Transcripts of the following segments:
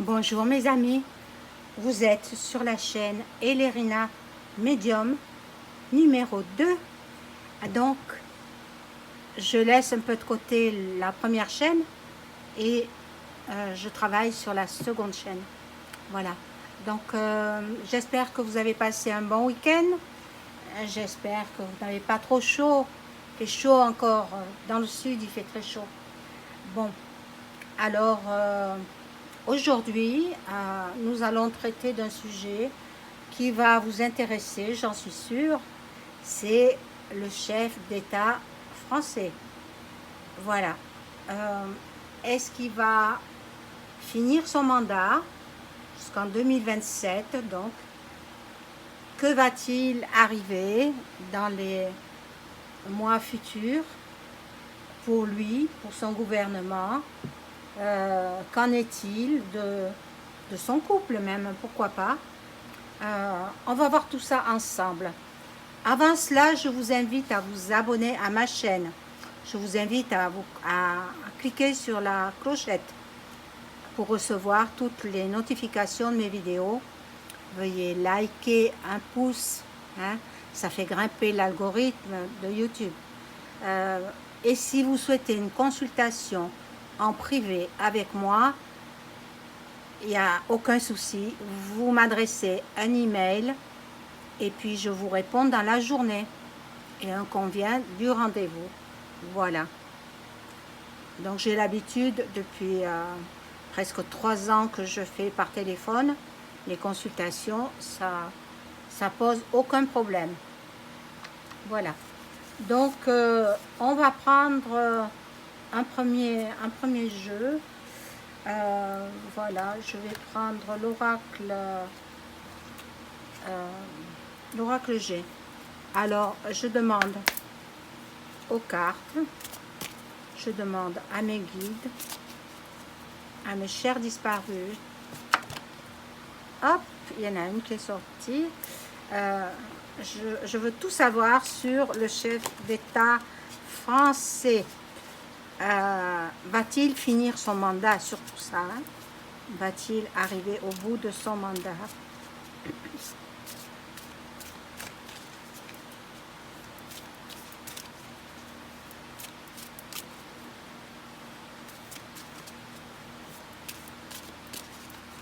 Bonjour mes amis, vous êtes sur la chaîne Elerina Medium numéro 2. Donc, je laisse un peu de côté la première chaîne et je travaille sur la seconde chaîne. Voilà. Donc, j'espère que vous avez passé un bon week-end. J'espère que vous n'avez pas trop chaud. Il fait chaud encore. Dans le sud, il fait très chaud. Bon, alors... aujourd'hui, nous allons traiter d'un sujet qui va vous intéresser, j'en suis sûre. C'est le chef d'État français. Voilà. Est-ce qu'il va finir son mandat jusqu'en 2027, donc? Que va-t-il arriver dans les mois futurs pour lui, pour son gouvernement? Qu'en est-il de son couple même, pourquoi pas? On va voir tout ça ensemble. Avant cela, je vous invite à vous abonner à ma chaîne. Je vous invite à cliquer sur la clochette pour recevoir toutes les notifications de mes vidéos. Veuillez liker un pouce, hein, ça fait grimper l'algorithme de YouTube. Et si vous souhaitez une consultation en privé avec moi, il n'y a aucun souci, vous m'adressez un email et puis je vous réponds dans la journée et on convient du rendez-vous. Voilà. Donc j'ai l'habitude depuis presque 3 ans que je fais par téléphone les consultations, ça pose aucun problème. Voilà. Donc on va prendre un premier jeu. Voilà, je vais prendre l'oracle G. Alors, je demande aux cartes, je demande à mes guides, à mes chers disparus. Hop, il y en a une qui est sortie. Je veux tout savoir sur le chef d'État français. Va-t-il finir son mandat, surtout ça, hein? Va-t-il arriver au bout de son mandat?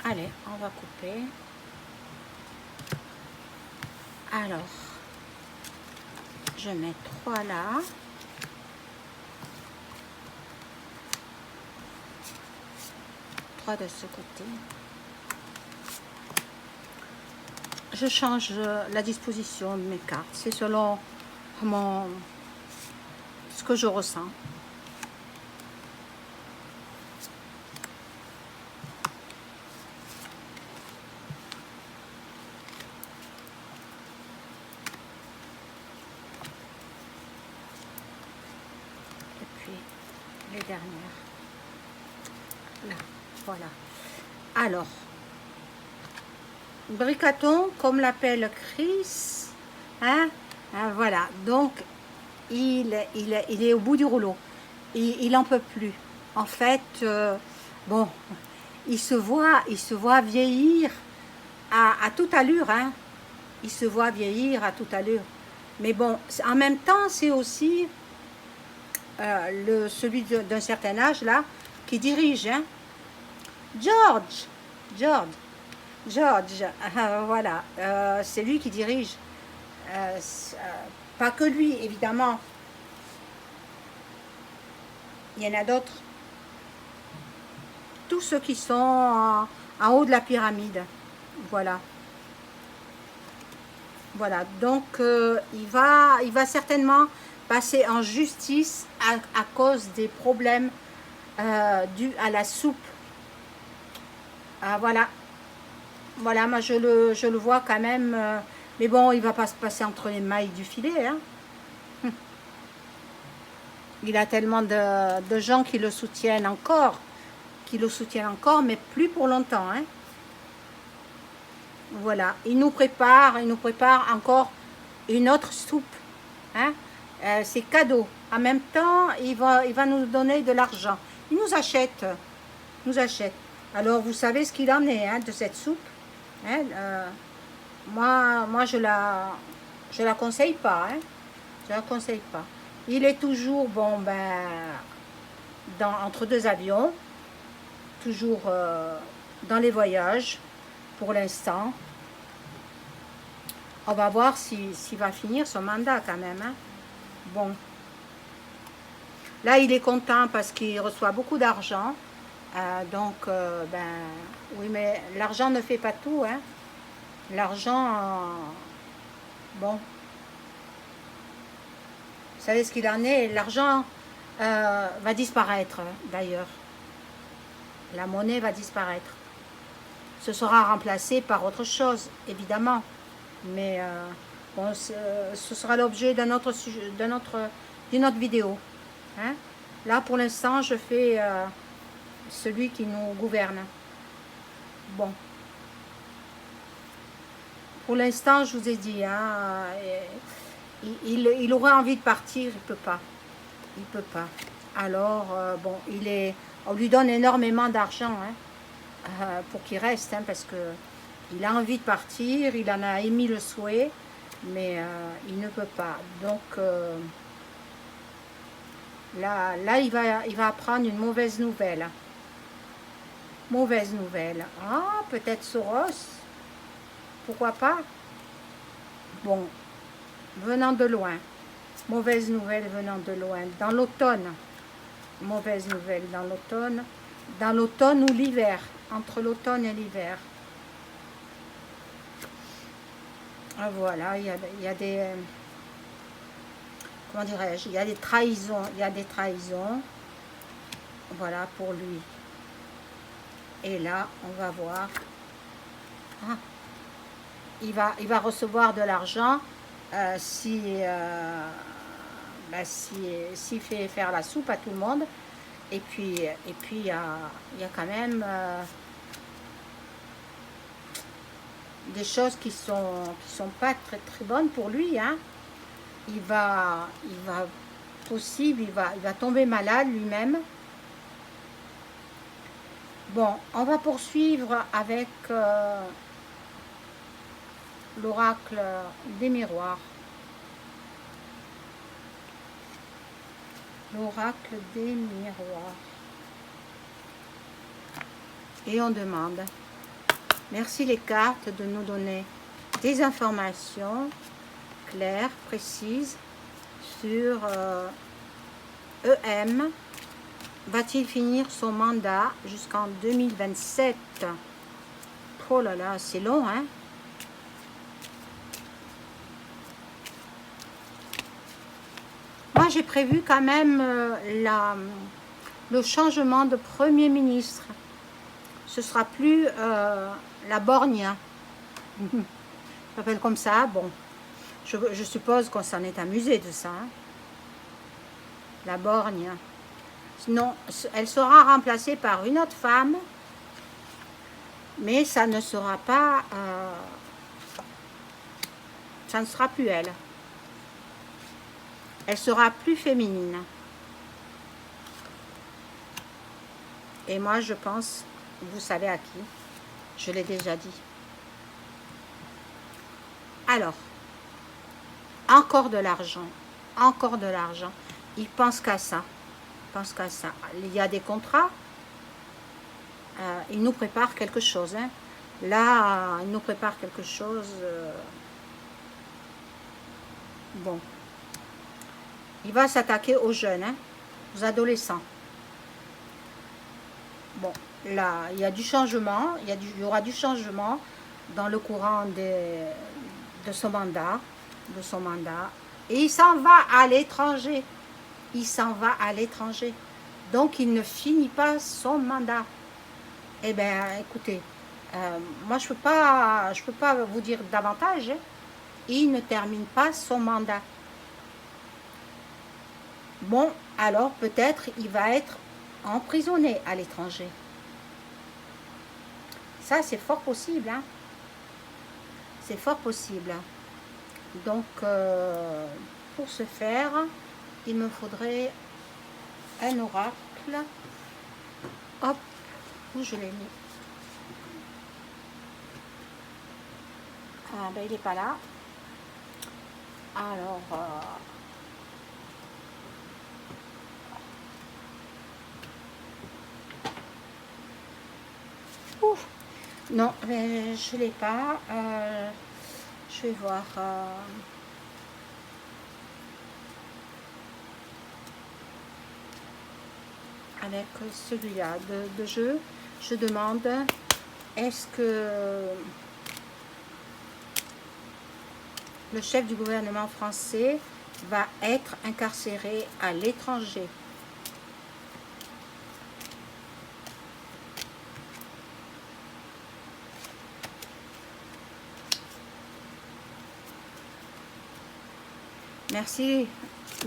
Allez, on va couper. Alors, je mets 3 là. De ce côté. Je change la disposition de mes cartes. C'est selon ce que je ressens. Et puis les dernières. Là. Voilà. Alors, Bricaton, comme l'appelle Chris, hein, voilà. Donc, il est au bout du rouleau. Il n'en peut plus. En fait, bon, il se voit vieillir à toute allure, hein. Il se voit vieillir à toute allure. Mais bon, en même temps, c'est aussi celui d'un certain âge là qui dirige, hein. George, voilà, c'est lui qui dirige. Pas que lui, évidemment. Il y en a d'autres. Tous ceux qui sont en haut de la pyramide. Voilà. Voilà, donc il va certainement passer en justice à cause des problèmes dus à la soupe. Voilà, moi je le vois quand même, mais bon, il va pas se passer entre les mailles du filet, hein. Il a tellement de gens qui le soutiennent encore, mais plus pour longtemps, hein. Voilà, il nous prépare encore une autre soupe, hein. C'est cadeau. En même temps, il va nous donner de l'argent. Il nous achète. Alors, vous savez ce qu'il en est hein, de cette soupe. Hein, moi, je la conseille pas. Hein, je la conseille pas. Il est toujours, bon, ben, entre deux avions. Toujours dans les voyages, pour l'instant. On va voir s'il va finir son mandat quand même. Hein. Bon. Là, il est content parce qu'il reçoit beaucoup d'argent. Donc, ben, oui, mais l'argent ne fait pas tout. Hein. L'argent, bon, vous savez ce qu'il en est. L'argent va disparaître, d'ailleurs. La monnaie va disparaître. Ce sera remplacé par autre chose, évidemment. Mais bon, ce sera l'objet d'un autre sujet, d'une autre vidéo. Hein? Là, pour l'instant, je fais celui qui nous gouverne. Bon. Pour l'instant, je vous ai dit, hein, il aurait envie de partir, il ne peut pas. Il ne peut pas. Alors, bon, on lui donne énormément d'argent hein, pour qu'il reste, hein, parce que il a envie de partir, il en a émis le souhait, mais il ne peut pas. Donc, là il va apprendre une mauvaise nouvelle. Mauvaise nouvelle. Ah, peut-être Soros. Pourquoi pas? Bon, venant de loin. Mauvaise nouvelle venant de loin. Dans l'automne. Mauvaise nouvelle dans l'automne. Dans l'automne ou l'hiver. Entre l'automne et l'hiver. Ah, voilà, il y a des... comment dirais-je? Il y a des trahisons. Il y a des trahisons. Voilà, pour lui. Et là, on va voir. Ah, il va recevoir de l'argent s'il fait faire la soupe à tout le monde. Et puis il y a quand même des choses qui sont pas très très bonnes pour lui. Hein. Il va tomber malade lui-même. Bon, on va poursuivre avec l'oracle des miroirs. L'oracle des miroirs. Et on demande, merci les cartes de nous donner des informations claires, précises sur EM. Va-t-il finir son mandat jusqu'en 2027? Oh là là, c'est long, hein? Moi, j'ai prévu quand même le changement de Premier ministre. Ce sera plus la borgne. Ça s'appelle comme ça. Bon, je suppose qu'on s'en est amusé de ça. Hein? La borgne. Sinon, elle sera remplacée par une autre femme, mais ça ne sera pas... ça ne sera plus elle. Elle sera plus féminine. Et moi, je pense, vous savez à qui, je l'ai déjà dit. Alors, encore de l'argent, encore de l'argent. Il pense qu'à ça. Pense qu'à ça. Il y a des contrats. Il nous prépare quelque chose. Hein. Là, il nous prépare quelque chose. Bon. Il va s'attaquer aux jeunes, hein, aux adolescents. Bon, là, il y a du changement. Il y aura du changement dans le courant de son mandat. Et il s'en va à l'étranger. Il s'en va à l'étranger. Donc, il ne finit pas son mandat. Eh bien, écoutez, moi, je peux pas vous dire davantage. Hein. Il ne termine pas son mandat. Bon, alors, peut-être, il va être emprisonné à l'étranger. Ça, c'est fort possible. Hein. C'est fort possible. Donc, pour ce faire... il me faudrait un oracle. Hop, où je l'ai mis? Ah, ben, il n'est pas là. Alors, ouf, non, mais je ne l'ai pas. Je vais voir. Avec celui-là de jeu, je demande, est-ce que le chef du gouvernement français va être incarcéré à l'étranger? Merci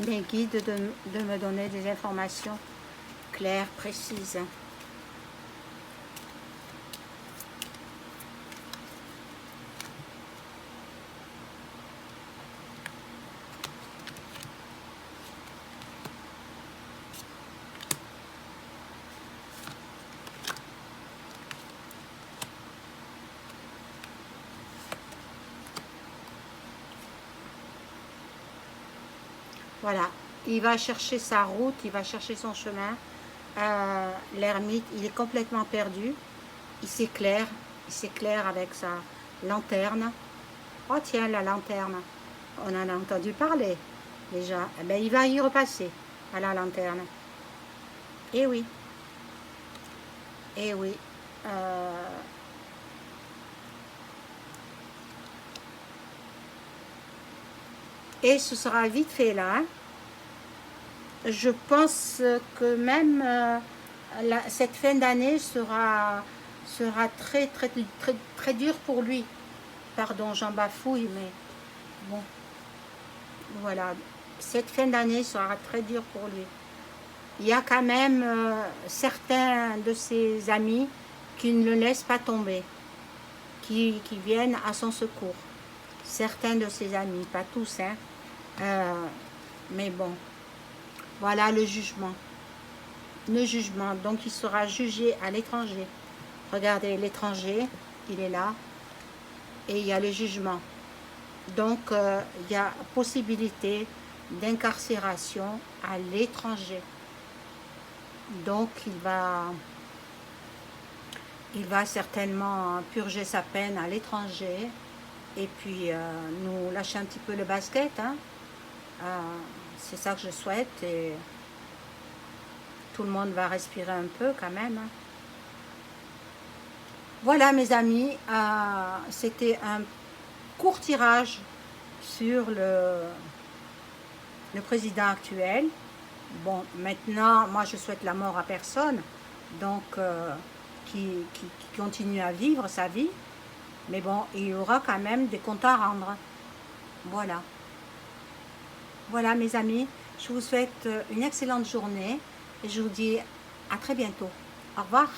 mes guides de me donner des informations claires, précises. Voilà, il va chercher sa route, il va chercher son chemin. L'ermite, il est complètement perdu. Il s'éclaire avec sa lanterne. Oh tiens, la lanterne, on en a entendu parler déjà. Eh ben, il va y repasser à la lanterne. Eh oui, eh oui. Et ce sera vite fait là. Hein. Je pense que même cette fin d'année sera très dure pour lui. Pardon, j'en bafouille, mais bon, voilà. Cette fin d'année sera très dure pour lui. Il y a quand même certains de ses amis qui ne le laissent pas tomber, qui viennent à son secours. Certains de ses amis, pas tous, hein. Mais bon, voilà le jugement. Le jugement, donc il sera jugé à l'étranger. Regardez, l'étranger, il est là, et il y a le jugement. Donc, il y a possibilité d'incarcération à l'étranger. Donc, il va certainement purger sa peine à l'étranger et puis nous lâcher un petit peu le basket. Hein. C'est ça que je souhaite et tout le monde va respirer un peu quand même. Hein. Voilà mes amis, c'était un court tirage sur le président actuel. Bon, maintenant, moi je souhaite la mort à personne, donc qui continue à vivre sa vie, mais bon, il y aura quand même des comptes à rendre. Voilà. Voilà mes amis, je vous souhaite une excellente journée et je vous dis à très bientôt. Au revoir.